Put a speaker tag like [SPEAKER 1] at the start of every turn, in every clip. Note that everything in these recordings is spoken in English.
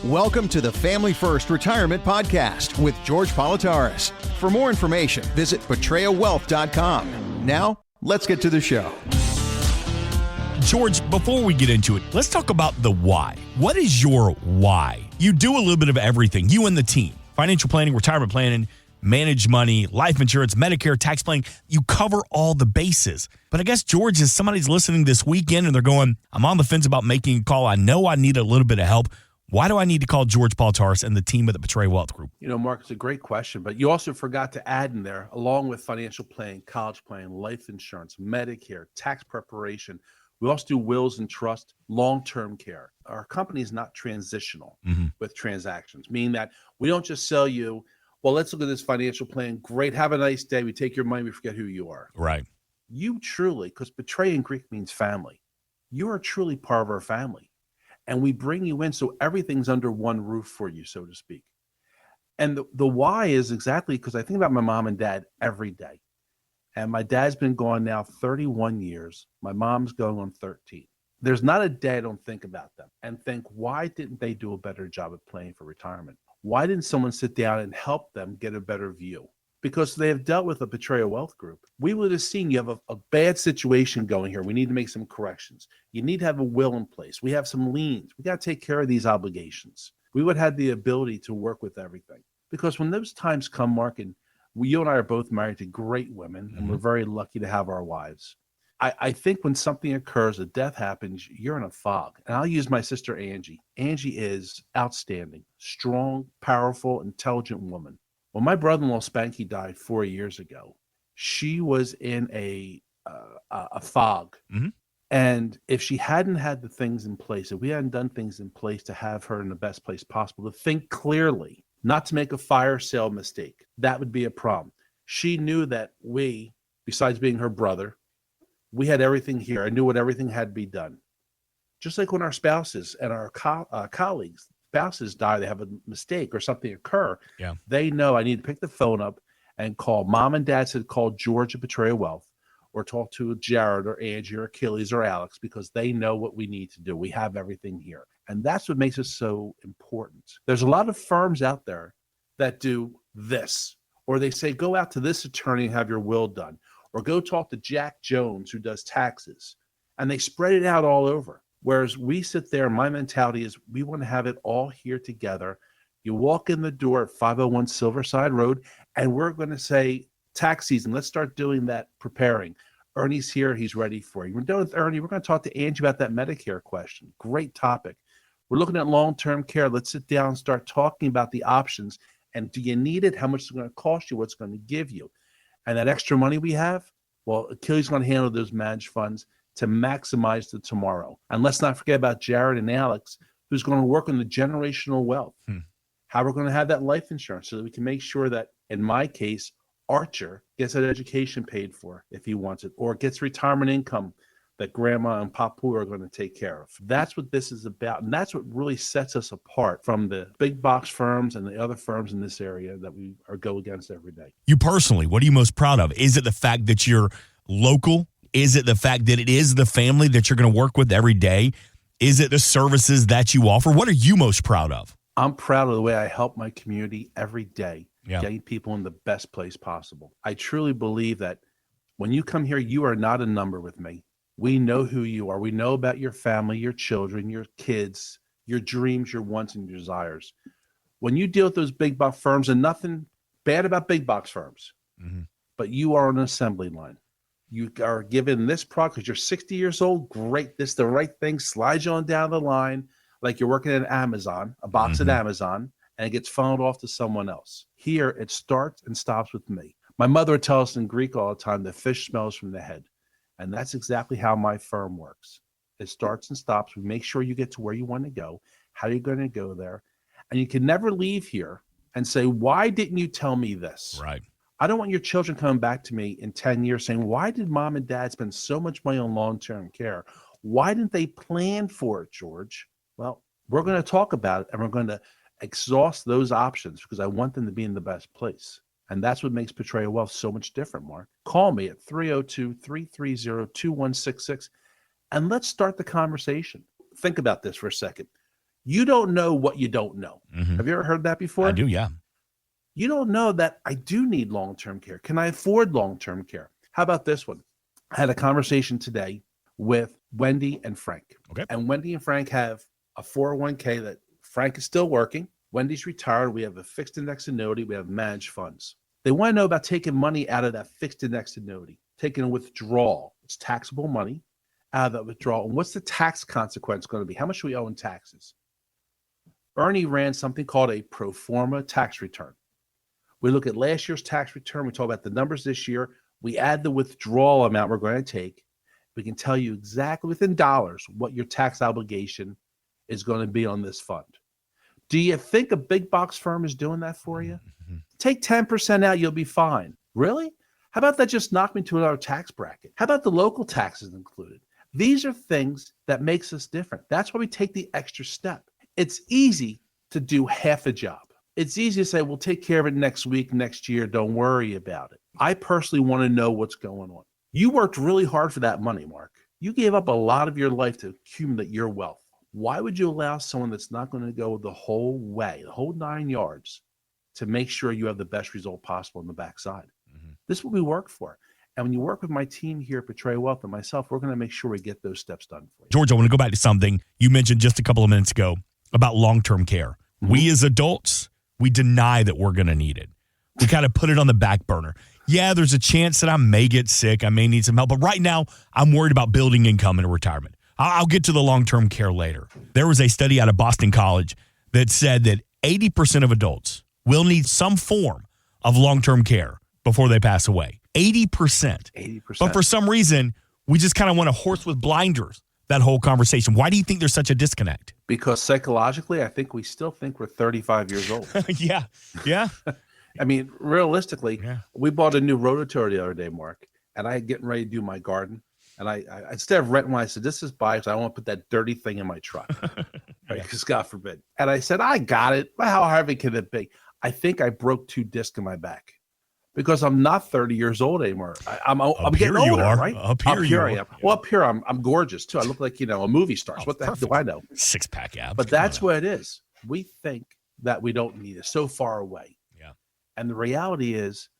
[SPEAKER 1] Welcome to the Family First Retirement Podcast with George Politarhos. For more information, visit betrayawealth.com. Now, let's get to the show.
[SPEAKER 2] George, before we get into it, let's talk about the why. What is your why? You do a little bit of everything, you and the team. Financial planning, retirement planning, manage money, life insurance, Medicare, tax planning. You cover all the bases. But I guess, George, as somebody's listening this weekend and they're going, I'm on the fence about making a call. I know I need a little bit of help. Why do I need to call George Politarhos and the team at the Portray Wealth Group?
[SPEAKER 3] You know, Mark, it's a great question, but you also forgot to add in there, along with financial planning, college planning, life insurance, Medicare, tax preparation. We also do wills and trust, long-term care. Our company is not transitional with transactions, meaning that we don't just sell you, well, let's look at this financial plan. Great. Have a nice day. We take your money. We forget who you are.
[SPEAKER 2] Right.
[SPEAKER 3] You truly, because betray in Greek means family. You are truly part of our family. And we bring you in so everything's under one roof for you, so to speak. And the why is exactly because I think about my mom and dad every day. And my dad's been gone now 31 years. My mom's going on 13. There's not a day I don't think about them and think, why didn't they do a better job at planning for retirement? Why didn't someone sit down and help them get a better view? Because they have dealt with a Portray Wealth Group. We would have seen you have a bad situation going here. We need to make some corrections. You need to have a will in place. We have some liens. We got to take care of these obligations. We would have the ability to work with everything. Because when those times come, Mark, and you and I are both married to great women, and we're very lucky to have our wives. I think when something occurs, a death happens, you're in a fog. And I'll use my sister, Angie. Angie is outstanding, strong, powerful, intelligent woman. When my brother-in-law Spanky died 4 years ago, she was in a fog. And if she hadn't had the things in place, if we hadn't done things in place to have her in the best place possible, to think clearly, not to make a fire sale mistake, that would be a problem. She knew that we, besides being her brother, we had everything here. I knew what everything had to be done. Just like when our spouses and our colleagues, spouses die, they have a mistake or something occur, they know I need to pick the phone up and call. Mom and dad said call George at Portray Wealth, or talk to Jared or Angie or Achilles or Alex, because they know what we need to do. We have everything here. And that's what makes us so important. There's a lot of firms out there that do this, or they say, go out to this attorney and have your will done, or go talk to Jack Jones who does taxes, and they spread it out all over. Whereas we sit there, my mentality is we want to have it all here together. You walk in the door at 501 Silverside Road, and we're going to say, tax season, let's start doing that, preparing. Ernie's here. He's ready for you. We're done with Ernie. We're going to talk to Angie about that Medicare question. Great topic. We're looking at long-term care. Let's sit down and start talking about the options. And do you need it? How much is it going to cost you? What's it going to give you? And that extra money we have, well, Achilles is going to handle those managed funds to maximize the tomorrow. And let's not forget about Jared and Alex, who's going to work on the generational wealth. How we're going to have that life insurance so that we can make sure that, in my case, Archer gets that education paid for if he wants it, or gets retirement income that grandma and papu are going to take care of. That's what this is about. And that's what really sets us apart from the big box firms and the other firms in this area that we go against every day.
[SPEAKER 2] You personally, what are you most proud of? Is it the fact that you're local? Is it the fact that it is the family that you're going to work with every day? Is it the services that you offer? What are you most proud of?
[SPEAKER 3] I'm proud of the way I help my community every day, getting people in the best place possible. I truly believe that when you come here, you are not a number with me. We know who you are. We know about your family, your children, your kids, your dreams, your wants, and your desires. When you deal with those big box firms, and nothing bad about big box firms, but you are on an assembly line. You are given this product because you're 60 years old. Great. This is the right thing. Slide you on down the line like you're working at Amazon, a box at Amazon, and it gets funneled off to someone else. Here, it starts and stops with me. My mother would tell us in Greek all the time, the fish smells from the head. And that's exactly how my firm works. It starts and stops. We make sure you get to where you want to go, how you're going to go there. And you can never leave here and say, why didn't you tell me this?
[SPEAKER 2] Right.
[SPEAKER 3] I don't want your children coming back to me in 10 years saying, why did mom and dad spend so much money on long-term care? Why didn't they plan for it, George? Well, we're going to talk about it, and we're going to exhaust those options because I want them to be in the best place. And that's what makes Portray Wealth so much different, Mark. Call me at 302-330-2166, and let's start the conversation. Think about this for a second. You don't know what you don't know.
[SPEAKER 2] Mm-hmm.
[SPEAKER 3] Have you ever heard that before?
[SPEAKER 2] I do, yeah.
[SPEAKER 3] You don't know that I do need long-term care. Can I afford long-term care? How about this one? I had a conversation today with Wendy and Frank.
[SPEAKER 2] Okay.
[SPEAKER 3] And Wendy and Frank have a 401k that Frank is still working. Wendy's retired. We have a fixed index annuity. We have managed funds. They want to know about taking money out of that fixed index annuity, taking a withdrawal. It's taxable money out of that withdrawal. And what's the tax consequence going to be? How much do we owe in taxes? Ernie ran something called a pro forma tax return. We look at last year's tax return. We talk about the numbers this year. We add the withdrawal amount we're going to take. We can tell you exactly within dollars what your tax obligation is going to be on this fund. Do you think a big box firm is doing that for you?
[SPEAKER 2] Mm-hmm.
[SPEAKER 3] Take 10% out, you'll be fine. Really? How about that just knock me to another tax bracket? How about the local taxes included? These are things that makes us different. That's why we take the extra step. It's easy to do half a job. It's easy to say, we'll take care of it next week, next year. Don't worry about it. I personally want to know what's going on. You worked really hard for that money, Mark. You gave up a lot of your life to accumulate your wealth. Why would you allow someone that's not going to go the whole way, the whole 9 yards, to make sure you have the best result possible on the backside? Mm-hmm. This is what we work for. And when you work with my team here at Portray Wealth and myself, we're going to make sure we get those steps done for you.
[SPEAKER 2] George, I want to go back to something you mentioned just a couple of minutes ago about long-term care. Mm-hmm. We as adults, we deny that we're going to need it. We kind of put it on the back burner. Yeah, there's a chance that I may get sick. I may need some help. But right now, I'm worried about building income in retirement. I'll get to the long-term care later. There was a study out of Boston College that said that 80% of adults will need some form of long-term care before they pass away. 80%.
[SPEAKER 3] 80%.
[SPEAKER 2] But for some reason, we just kind of want a horse with blinders, that whole conversation. Why do you think there's such a disconnect?
[SPEAKER 3] Because psychologically, I think we still think we're 35 years old.
[SPEAKER 2] Yeah.
[SPEAKER 3] I mean, realistically, we bought a new rototiller the other day, Mark, and I getting ready to do my garden. And I instead of renting one, I said, this is buy, so I don't want to put that dirty thing in my truck. Right? Because God forbid. And I said, I got it. Well, how heavy can it be? I think I broke 2 discs in my back because I'm not 30 years old anymore. I'm getting older, right?
[SPEAKER 2] Up here I am.
[SPEAKER 3] Well, up here, I'm gorgeous too. I look like, a movie star. So what the heck do I know?
[SPEAKER 2] 6-pack abs.
[SPEAKER 3] But that's what it is. We think that we don't need it. So far away.
[SPEAKER 2] Yeah.
[SPEAKER 3] And the reality is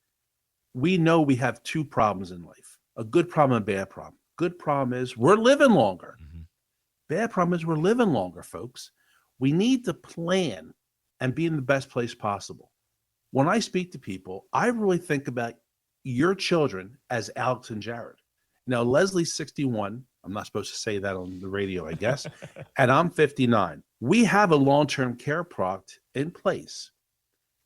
[SPEAKER 3] we know we have 2 problems in life, a good problem and a bad problem. Good problem is we're living longer. Mm-hmm. Bad problem is we're living longer, folks. We need to plan and be in the best place possible. When I speak to people, I really think about your children as Alex and Jared. Now, Leslie's 61. I'm not supposed to say that on the radio, I guess. And I'm 59. We have a long-term care product in place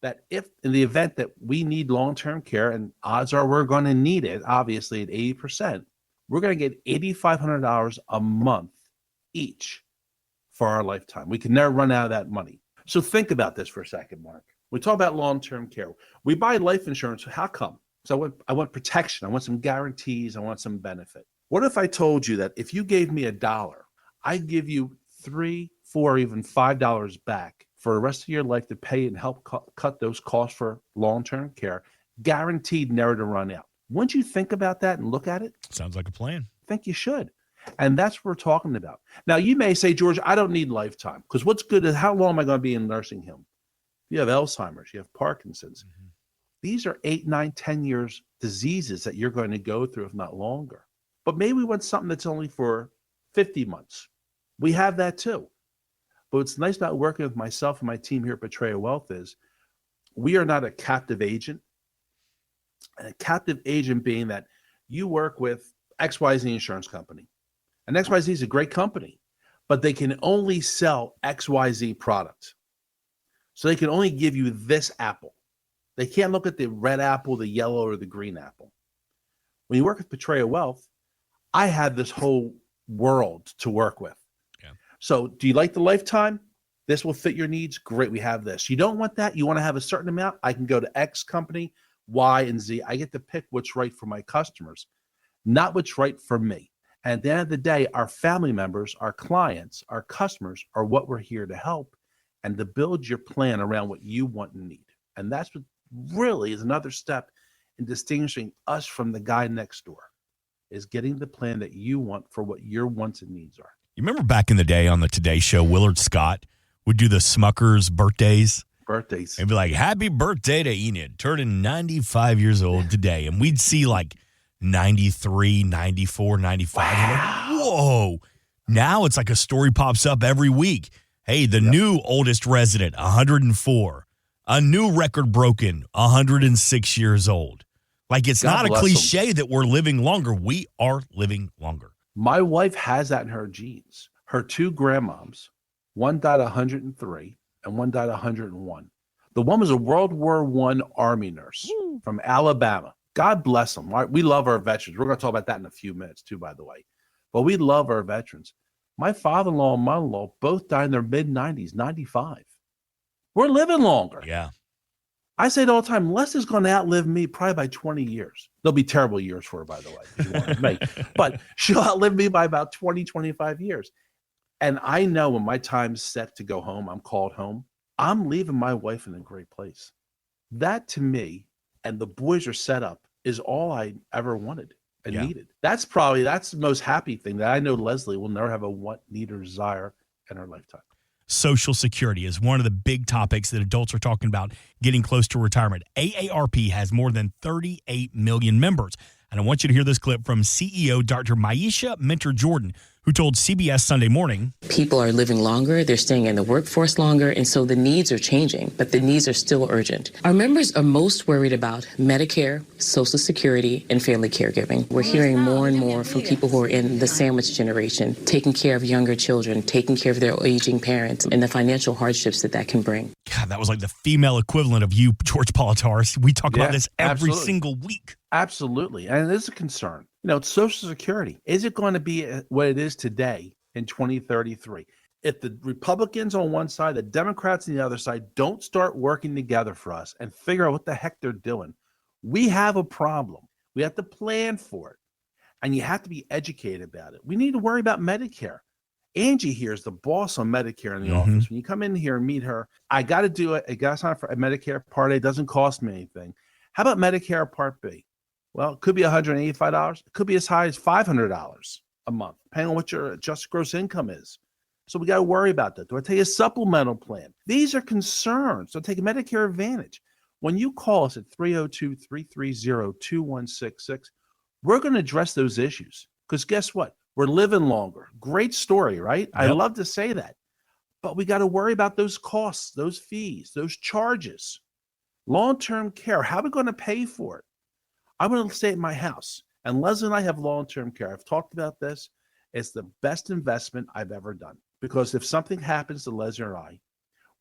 [SPEAKER 3] that if in the event that we need long-term care, and odds are we're going to need it, obviously at 80%, we're going to get $8,500 a month each for our lifetime. We can never run out of that money. So think about this for a second, Mark. We talk about long-term care. We buy life insurance. How come? So I want protection. I want some guarantees. I want some benefit. What if I told you that if you gave me $1, I'd give you $3, $4, even $5 back for the rest of your life to pay and help cut those costs for long-term care, guaranteed never to run out. Wouldn't you think about that and look at it?
[SPEAKER 2] Sounds like a plan.
[SPEAKER 3] I think you should. And that's what we're talking about. Now, you may say, George, I don't need lifetime, because what's good is how long am I going to be in nursing home? You have Alzheimer's, you have Parkinson's. Mm-hmm. These are 8, 9, 10 years diseases that you're going to go through, if not longer. But maybe we want something that's only for 50 months. We have that too. But what's nice about working with myself and my team here at Portray Wealth is we are not a captive agent. And a captive agent being that you work with XYZ insurance company. And XYZ is a great company, but they can only sell XYZ product. So they can only give you this apple. They can't look at the red apple, the yellow, or the green apple. When you work with Portray Wealth, I have this whole world to work with. Yeah. So do you like the lifetime? This will fit your needs. Great, we have this. You don't want that? You want to have a certain amount? I can go to X company, Y, and Z. I get to pick what's right for my customers, not what's right for me. And at the end of the day, our family members, our clients, our customers are what we're here to help and to build your plan around what you want and need. And that's what really is another step in distinguishing us from the guy next door, is getting the plan that you want for what your wants and needs are.
[SPEAKER 2] You remember back in the day on the Today Show, Willard Scott would do the Smuckers birthdays.
[SPEAKER 3] Birthdays.
[SPEAKER 2] And be like, happy birthday to Enid, turning 95 years old today. And we'd see like 93, 94, 95.
[SPEAKER 3] Wow.
[SPEAKER 2] Like, whoa. Now it's like a story pops up every week. Hey, the new oldest resident, 104. A new record broken, 106 years old. Like, it's
[SPEAKER 3] God
[SPEAKER 2] not a
[SPEAKER 3] bless
[SPEAKER 2] cliche that we're living longer. We are living longer.
[SPEAKER 3] My wife has that in her genes. Her two grandmoms, one died 103 and one died 101. The one was a World War I Army nurse from Alabama. God bless them. Right? We love our veterans. We're going to talk about that in a few minutes too, by the way. But we love our veterans. My father-in-law and mother-in-law both died in their mid-90s, 95. We're living longer.
[SPEAKER 2] Yeah.
[SPEAKER 3] I say it all the time, Leslie's going to outlive me probably by 20 years. They'll be terrible years for her, by the way, if you wanted me. But she'll outlive me by about 20, 25 years. And I know when my time's set to go home, I'm called home, I'm leaving my wife in a great place. That to me, and the boys are set up, is all I ever wanted and needed. That's the most happy thing that I know Leslie will never have a want, need, or desire in her lifetime.
[SPEAKER 2] Social Security is one of the big topics that adults are talking about getting close to retirement. AARP has more than 38 million members. And I want you to hear this clip from CEO Dr. Maisha Mentor-Jordan, who told CBS Sunday Morning.
[SPEAKER 4] People are living longer, they're staying in the workforce longer, and so the needs are changing, but the needs are still urgent. Our members are most worried about Medicare, Social Security, and family caregiving. We're hearing more and more from people who are in the sandwich generation, taking care of younger children, taking care of their aging parents, and the financial hardships that can bring.
[SPEAKER 2] God, that was like the female equivalent of you, George Politarhos. We talk about this every
[SPEAKER 3] absolutely.
[SPEAKER 2] single week.
[SPEAKER 3] Absolutely. And it is a concern. You know, Social Security, is it going to be what it is today in 2033? If the Republicans on one side, the Democrats on the other side don't start working together for us and figure out what the heck they're doing, we have a problem. We have to plan for it. And you have to be educated about it. We need to worry about Medicare. Angie here is the boss on Medicare in the office. When you come in here and meet her, I got to do it. I got to sign up for a Medicare Part A. It doesn't cost me anything. How about Medicare Part B? Well, it could be $185. It could be as high as $500 a month, depending on what your adjusted gross income is. So we got to worry about that. Do I take a supplemental plan? These are concerns. So take Medicare Advantage. When you call us at 302-330-2166, we're going to address those issues. Because guess what? We're living longer. Great story, right? Yep. I love to say that. But we got to worry about those costs, those fees, those charges. Long-term care, how are we going to pay for it? I'm going to stay at my house. And Leslie and I have long-term care. I've talked about this. It's the best investment I've ever done. Because if something happens to Leslie or I,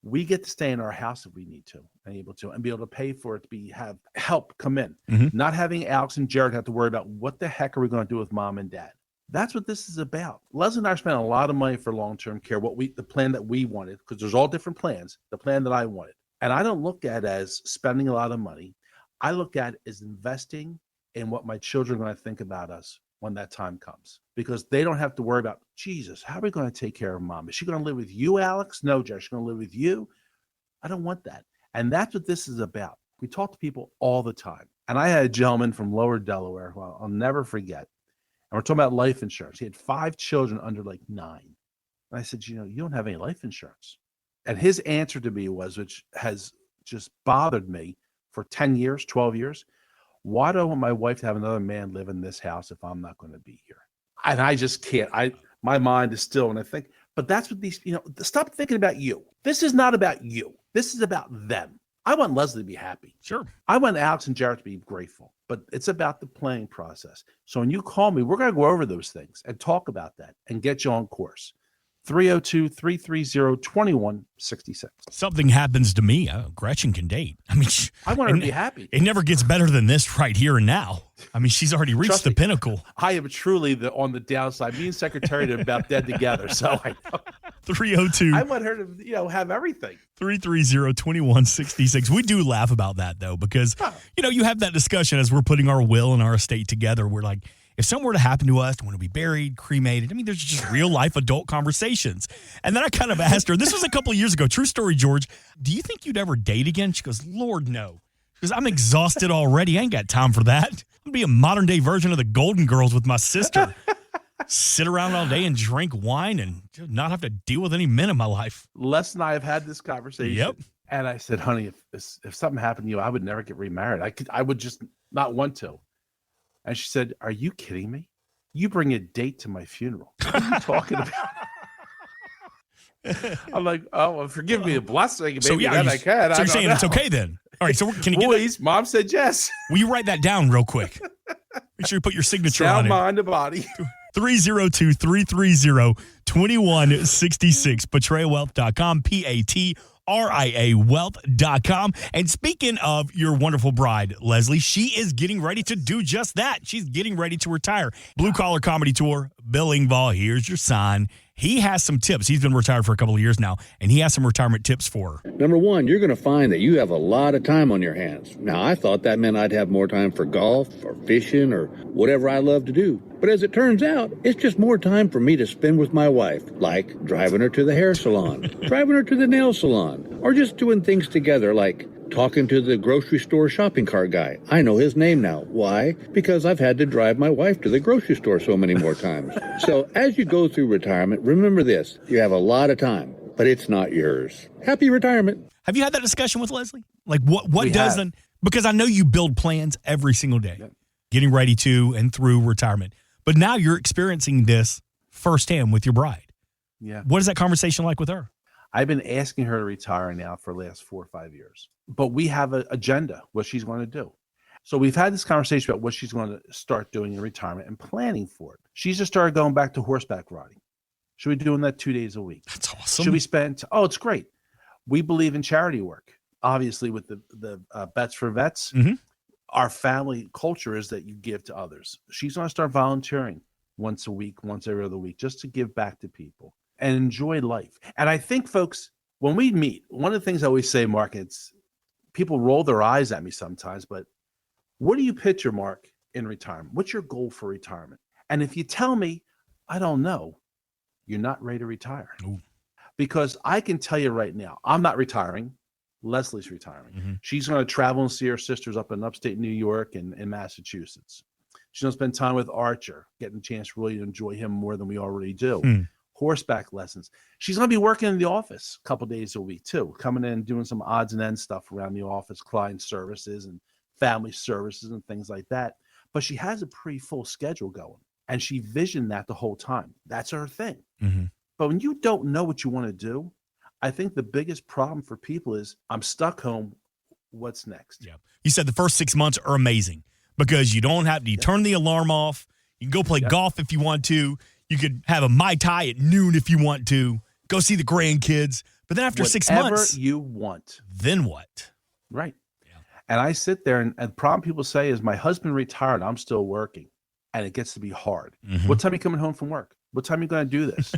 [SPEAKER 3] we get to stay in our house if we need to and be able to pay for it to have help come in. Not having Alex and Jared have to worry about what the heck are we going to do with mom and dad. That's what this is about. Leslie and I spent a lot of money for long-term care, the plan that we wanted, because there's all different plans, the plan that I wanted. And I don't look at it as spending a lot of money. I look at it as investing in what my children are going to think about us when that time comes, because they don't have to worry about, Jesus, how are we going to take care of mom? Is she going to live with you, Alex? No, Josh, she's going to live with you. I don't want that. And that's what this is about. We talk to people all the time. And I had a gentleman from Lower Delaware who I'll never forget. And we're talking about life insurance. He had 5 children under like 9. And I said, you don't have any life insurance. And his answer to me was, which has just bothered me for 10 years, 12 years, why do I want my wife to have another man live in this house if I'm not going to be here? And I just can't. My mind is still, and I think, but that's what these, stop thinking about you. This is not about you. This is about them. I want Leslie to be happy.
[SPEAKER 2] Sure.
[SPEAKER 3] I want Alex and Jared to be grateful, but it's about the planning process. So when you call me, we're going to go over those things and talk about that and get you on course. 302-330-2166.
[SPEAKER 2] Something happens to me, Gretchen can date. I mean,
[SPEAKER 3] I want her to be happy.
[SPEAKER 2] It never gets better than this right here and now. I mean, she's already reached the pinnacle.
[SPEAKER 3] I am truly on the downside. Me and Secretary are about dead together. So I know.
[SPEAKER 2] 302.
[SPEAKER 3] I want her to, have everything.
[SPEAKER 2] 330-2166. We do laugh about that, though, because, you have that discussion as we're putting our will and our estate together. We're like, if something were to happen to us, want to be buried, cremated, I mean, there's just real life adult conversations. And then I kind of asked her, this was a couple of years ago, true story, George, do you think you'd ever date again? She goes, Lord, no. She goes, I'm exhausted already. I ain't got time for that. I'm going to be a modern day version of the Golden Girls with my sister. Sit around all day and drink wine and not have to deal with any men in my life.
[SPEAKER 3] Les and I have had this conversation.
[SPEAKER 2] Yep.
[SPEAKER 3] And I said, honey, if something happened to you, I would never get remarried. I would just not want to. And she said, are you kidding me? You bring a date to my funeral. What are you talking about? I'm like, oh, well, forgive me a blessing. Maybe
[SPEAKER 2] So, yeah,
[SPEAKER 3] then I can.
[SPEAKER 2] So you're saying it's okay then? All right, so can you get
[SPEAKER 3] Boys, Mom said yes.
[SPEAKER 2] Will you write that down real quick? Make sure you put your signature on
[SPEAKER 3] Sound
[SPEAKER 2] it.
[SPEAKER 3] mind, the body.
[SPEAKER 2] 302-330-2166, PatriaWealth.com, PATRIA Wealth.com. And speaking of your wonderful bride, Leslie, she is getting ready to do just that. She's getting ready to retire. Blue Collar Comedy Tour, Bill Engvall, here's your sign. He has some tips. He's been retired for a couple of years now, and he has some retirement tips for her.
[SPEAKER 5] Number one, you're going to find that you have a lot of time on your hands. Now, I thought that meant I'd have more time for golf or fishing or whatever I love to do. But as it turns out, it's just more time for me to spend with my wife, like driving her to the hair salon, driving her to the nail salon, or just doing things together like talking to the grocery store shopping cart guy. I know his name now. Why? Because I've had to drive my wife to the grocery store so many more times. So as you go through retirement, remember this. You have a lot of time, but it's not yours. Happy retirement.
[SPEAKER 2] Have you had that discussion with Leslie? Like what doesn't, because I know you build plans every single day, getting ready to and through retirement. But now you're experiencing this firsthand with your bride.
[SPEAKER 3] Yeah.
[SPEAKER 2] What is that conversation like with her?
[SPEAKER 3] I've been asking her to retire now for the last 4 or 5 years. But we have an agenda, what she's going to do. So we've had this conversation about what she's going to start doing in retirement and planning for it. She's just started going back to horseback riding. Should we be doing that 2 days a week?
[SPEAKER 2] That's awesome.
[SPEAKER 3] Should we spend, it's great. We believe in charity work. Obviously, with the Bets for Vets, our family culture is that you give to others. She's going to start volunteering once a week, once every other week, just to give back to people and enjoy life. And I think, folks, when we meet, one of the things I always say, Mark, people roll their eyes at me sometimes, but what do you picture, Mark, in retirement? What's your goal for retirement? And if you tell me, I don't know, you're not ready to retire.
[SPEAKER 2] Ooh.
[SPEAKER 3] Because I can tell you right now, I'm not retiring. Leslie's retiring. She's going to travel and see her sisters up in upstate New York and in Massachusetts. She's going to spend time with Archer, getting a chance to really enjoy him more than we already do. Horseback lessons. She's going to be working in the office a couple days a week too, coming in and doing some odds and ends stuff around the office, client services and family services and things like that. But she has a pretty full schedule going, and she visioned that the whole time. That's her thing. But when you don't know what you want to do, I think the biggest problem for people is, I'm stuck home. What's next?
[SPEAKER 2] Yeah. You said the first 6 months are amazing because you don't have to, you turn the alarm off. You can go play golf if you want to. You could have a Mai Tai at noon if you want to. Go see the grandkids. But then after 6 months.
[SPEAKER 3] Whatever you want.
[SPEAKER 2] Then what?
[SPEAKER 3] Right. Yeah. And I sit there and the problem people say is, my husband retired. I'm still working. And it gets to be hard. What time are you coming home from work? What time are you going to do this?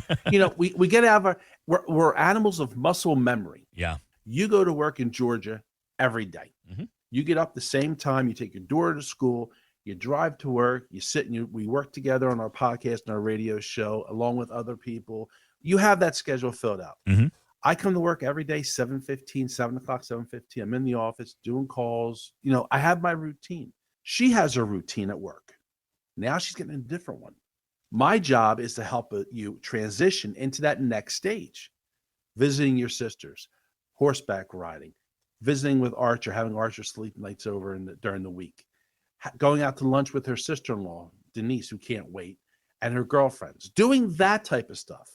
[SPEAKER 3] We get out of we're animals of muscle memory.
[SPEAKER 2] Yeah.
[SPEAKER 3] You go to work in Georgia every day. You get up the same time. You take your daughter to school. You drive to work. You sit and we work together on our podcast and our radio show, along with other people. You have that schedule filled out. I come to work every day, 7:15, 7 o'clock, 7:15. I'm in the office doing calls. I have my routine. She has her routine at work. Now she's getting a different one. My job is to help you transition into that next stage. Visiting your sisters, horseback riding, visiting with Archer, having Archer sleep nights over during the week, going out to lunch with her sister-in-law, Denise, who can't wait, and her girlfriends, doing that type of stuff,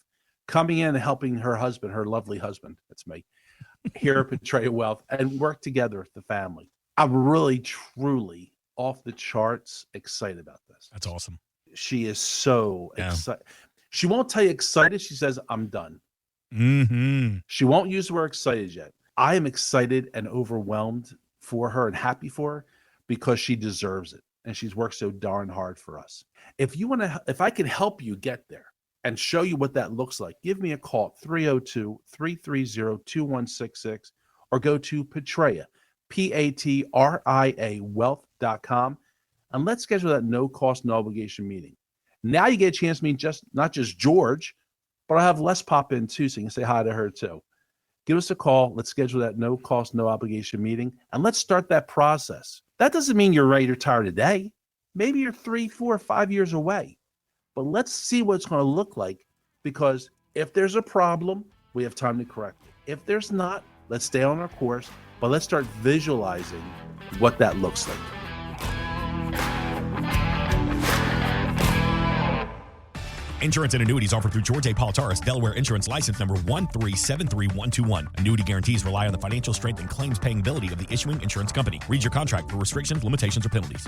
[SPEAKER 3] coming in and helping her husband, her lovely husband, that's me, here at Patria Wealth, and work together with the family. I'm really, truly off the charts excited about this.
[SPEAKER 2] That's awesome.
[SPEAKER 3] She is so excited. She won't tell you excited. She says, I'm done. She won't use the word excited yet. I am excited and overwhelmed for her and happy for her because she deserves it. And she's worked so darn hard for us. If I can help you get there and show you what that looks like, give me a call at 302-330-2166 or go to Patria, PATRIA Wealth.com. And let's schedule that no cost, no obligation meeting. Now you get a chance to meet not just George, but I'll have Les pop in too, so you can say hi to her too. Give us a call. Let's schedule that no cost, no obligation meeting, and let's start that process. That doesn't mean you're ready to retire today. Maybe you're 3, 4, 5 years away. but let's see what it's going to look like, because if there's a problem, we have time to correct it. If there's not, let's stay on our course, but let's start visualizing what that looks like.
[SPEAKER 2] Insurance and annuities offered through George A. Politarhos, Delaware Insurance License Number 1373121. Annuity guarantees rely on the financial strength and claims paying ability of the issuing insurance company. Read your contract for restrictions, limitations, or penalties.